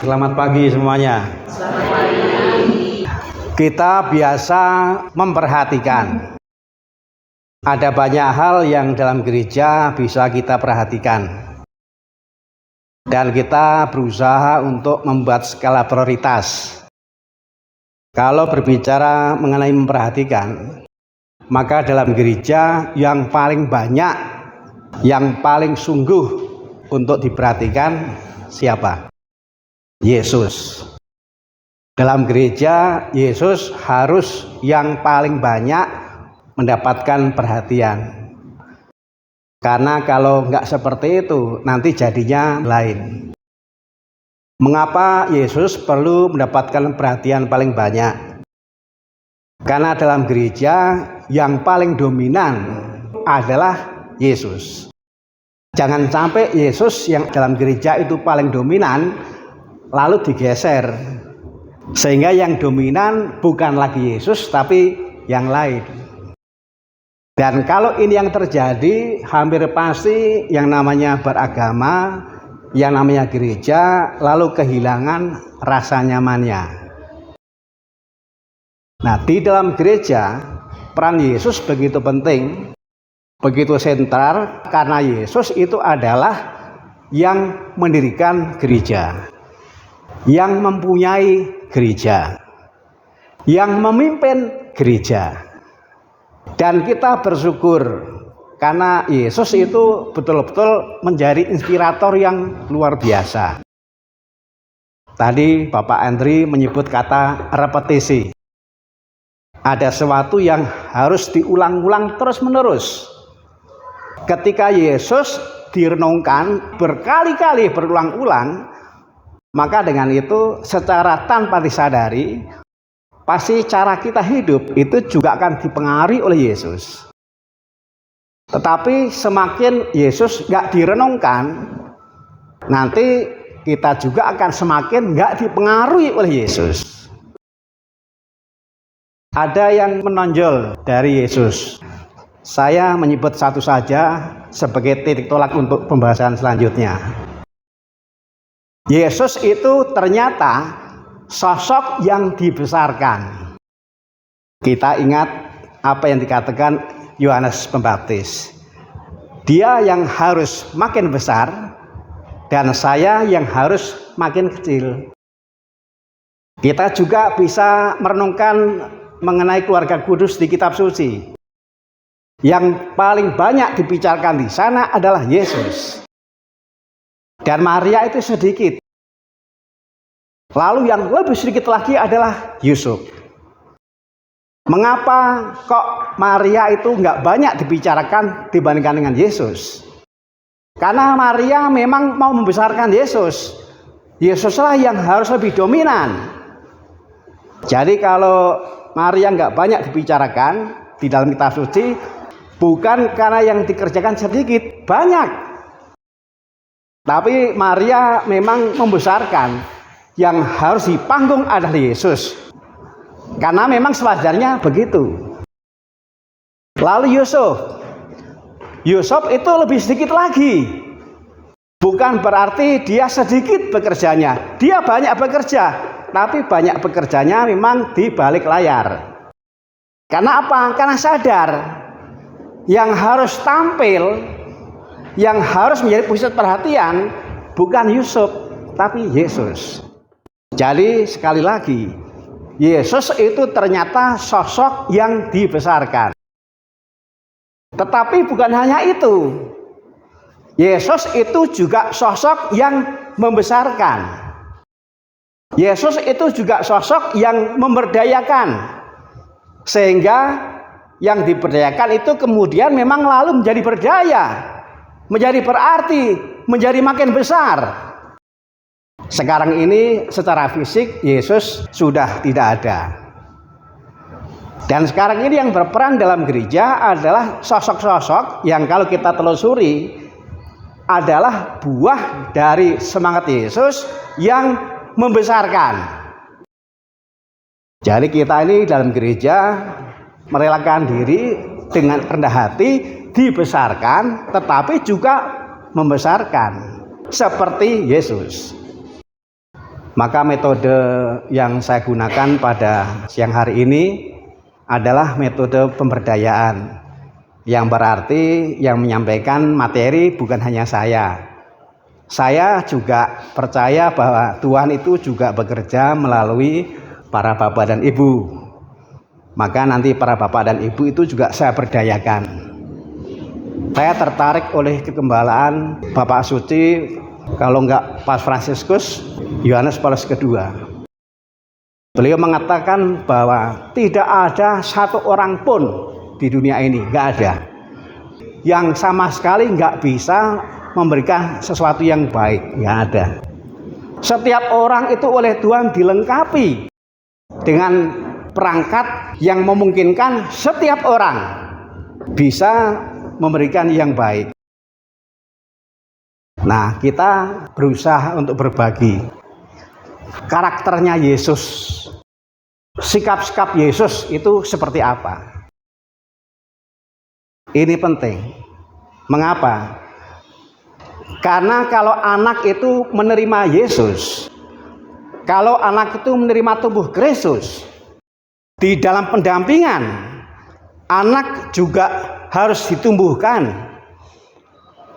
Selamat pagi semuanya. Selamat pagi. Kita biasa memperhatikan. Ada banyak hal yang dalam gereja bisa kita perhatikan. Dan kita berusaha untuk membuat skala prioritas. Kalau berbicara mengenai memperhatikan, maka dalam gereja yang paling banyak, yang paling sungguh untuk diperhatikan siapa? Yesus. Dalam gereja, Yesus harus yang paling banyak mendapatkan perhatian. Karena kalau nggak seperti itu, nanti jadinya lain. Mengapa Yesus perlu mendapatkan perhatian paling banyak? Karena dalam gereja yang paling dominan adalah Yesus. Jangan sampai Yesus yang dalam gereja itu paling dominan lalu digeser, sehingga yang dominan bukan lagi Yesus tapi yang lain. Dan kalau ini yang terjadi, hampir pasti yang namanya beragama, yang namanya gereja lalu kehilangan rasa nyamannya. Nah, di dalam gereja peran Yesus begitu penting, begitu sentral, karena Yesus itu adalah yang mendirikan gereja, yang mempunyai gereja, yang memimpin gereja. Dan kita bersyukur karena Yesus itu betul-betul menjadi inspirator yang luar biasa. Tadi Bapak Andri menyebut kata repetisi. Ada sesuatu yang harus diulang-ulang terus-menerus. Ketika Yesus direnungkan berkali-kali berulang-ulang, maka dengan itu secara tanpa disadari, pasti cara kita hidup itu juga akan dipengaruhi oleh Yesus. Tetapi semakin Yesus nggak direnungkan, nanti kita juga akan semakin nggak dipengaruhi oleh Yesus. Ada yang menonjol dari Yesus. Saya menyebut satu saja sebagai titik tolak untuk pembahasan selanjutnya. Yesus itu ternyata sosok yang dibesarkan. Kita ingat apa yang dikatakan Yohanes Pembaptis. Dia yang harus makin besar dan saya yang harus makin kecil. Kita juga bisa merenungkan mengenai keluarga kudus di kitab suci. Yang paling banyak dibicarakan di sana adalah Yesus. Dan Maria itu sedikit. Lalu yang lebih sedikit lagi adalah Yusuf. Mengapa kok Maria itu nggak banyak dibicarakan dibandingkan dengan Yesus? Karena Maria memang mau membesarkan Yesus. Yesuslah yang harus lebih dominan. Jadi kalau Maria nggak banyak dibicarakan di dalam kitab suci, bukan karena yang dikerjakan sedikit, banyak. Tapi Maria memang membesarkan, yang harus dipanggung adalah Yesus. Karena memang sewajarnya begitu. Lalu Yusuf itu lebih sedikit lagi. Bukan berarti dia sedikit bekerjanya. Dia banyak bekerja, tapi banyak bekerjanya memang di balik layar. Karena apa? Karena sadar yang harus tampil, yang harus menjadi pusat perhatian bukan Yusuf, tapi Yesus. Jadi sekali lagi, Yesus itu ternyata sosok yang dibesarkan. Tetapi bukan hanya itu. Yesus itu juga sosok yang membesarkan. Yesus itu juga sosok yang memberdayakan. Sehingga yang diberdayakan itu kemudian memang lalu menjadi berdaya, menjadi berarti, menjadi makin besar. Sekarang ini secara fisik Yesus sudah tidak ada. Dan sekarang ini yang berperan dalam gereja adalah sosok-sosok yang kalau kita telusuri adalah buah dari semangat Yesus yang membesarkan. Jadi kita ini dalam gereja merelakan diri dengan rendah hati, dibesarkan tetapi juga membesarkan seperti Yesus. Maka metode yang saya gunakan pada siang hari ini adalah metode pemberdayaan, yang berarti yang menyampaikan materi bukan hanya saya. Saya juga percaya bahwa Tuhan itu juga bekerja melalui para bapak dan ibu. Maka nanti para bapak dan ibu itu juga saya berdayakan. Saya tertarik oleh kegembalaan Bapak Suci, kalau enggak Pak Fransiskus, Yohanes Paulus II. Beliau mengatakan bahwa tidak ada satu orang pun di dunia ini, enggak ada, yang sama sekali enggak bisa memberikan sesuatu yang baik, enggak ada. Setiap orang itu oleh Tuhan dilengkapi dengan perangkat yang memungkinkan setiap orang bisa memberikan yang baik. Nah, kita berusaha untuk berbagi karakternya Yesus, sikap-sikap Yesus itu seperti apa. Ini penting. Mengapa? Karena kalau anak itu menerima Yesus, kalau anak itu menerima tubuh Kristus, di dalam pendampingan, anak juga harus ditumbuhkan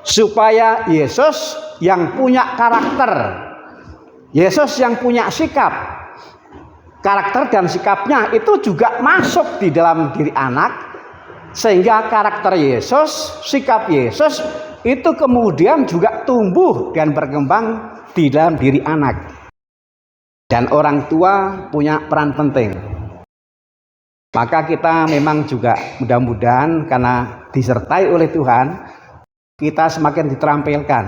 supaya Yesus yang punya karakter, Yesus yang punya sikap, karakter dan sikapnya itu juga masuk di dalam diri anak, sehingga karakter Yesus, sikap Yesus itu kemudian juga tumbuh dan berkembang di dalam diri anak. Dan orang tua punya peran penting. Maka kita memang juga mudah-mudahan karena disertai oleh Tuhan, kita semakin diterampilkan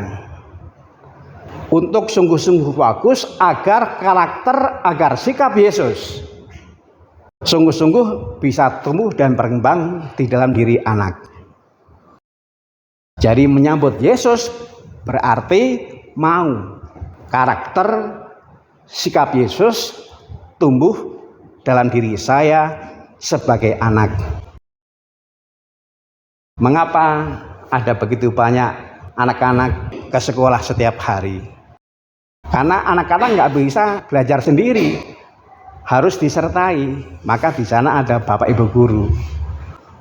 untuk sungguh-sungguh bagus agar karakter, agar sikap Yesus sungguh-sungguh bisa tumbuh dan berkembang di dalam diri anak. Jadi menyambut Yesus berarti mau karakter, sikap Yesus tumbuh dalam diri saya sebagai anak. Mengapa ada begitu banyak anak-anak ke sekolah setiap hari? Karena anak-anak nggak bisa belajar sendiri, harus disertai. Maka di sana ada bapak ibu guru.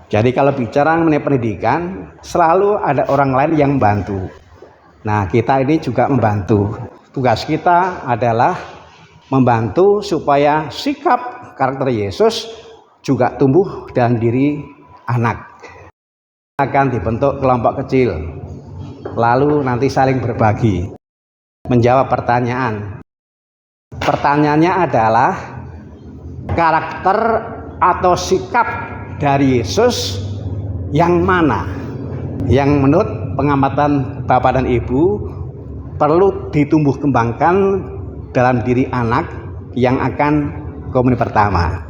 Jadi kalau bicara mengenai pendidikan, selalu ada orang lain yang membantu. Nah, kita ini juga membantu. Tugas kita adalah membantu supaya sikap karakter Yesus juga tumbuh dalam diri anak. Akan dibentuk kelompok kecil, lalu nanti saling berbagi, menjawab pertanyaan. Pertanyaannya adalah karakter atau sikap dari Yesus yang mana yang menurut pengamatan Bapak dan Ibu perlu ditumbuh kembangkan dalam diri anak yang akan komunitas pertama.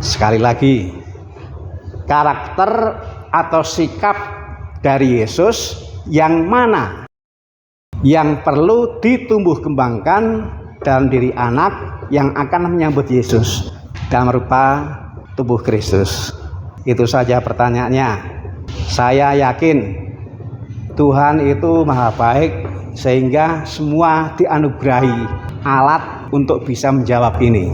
Sekali lagi, karakter atau sikap dari Yesus yang mana yang perlu ditumbuh kembangkan dalam diri anak yang akan menyambut Yesus dalam rupa tubuh Kristus. Itu saja pertanyaannya. Saya yakin Tuhan itu maha baik sehingga semua dianugerahi alat untuk bisa menjawab ini.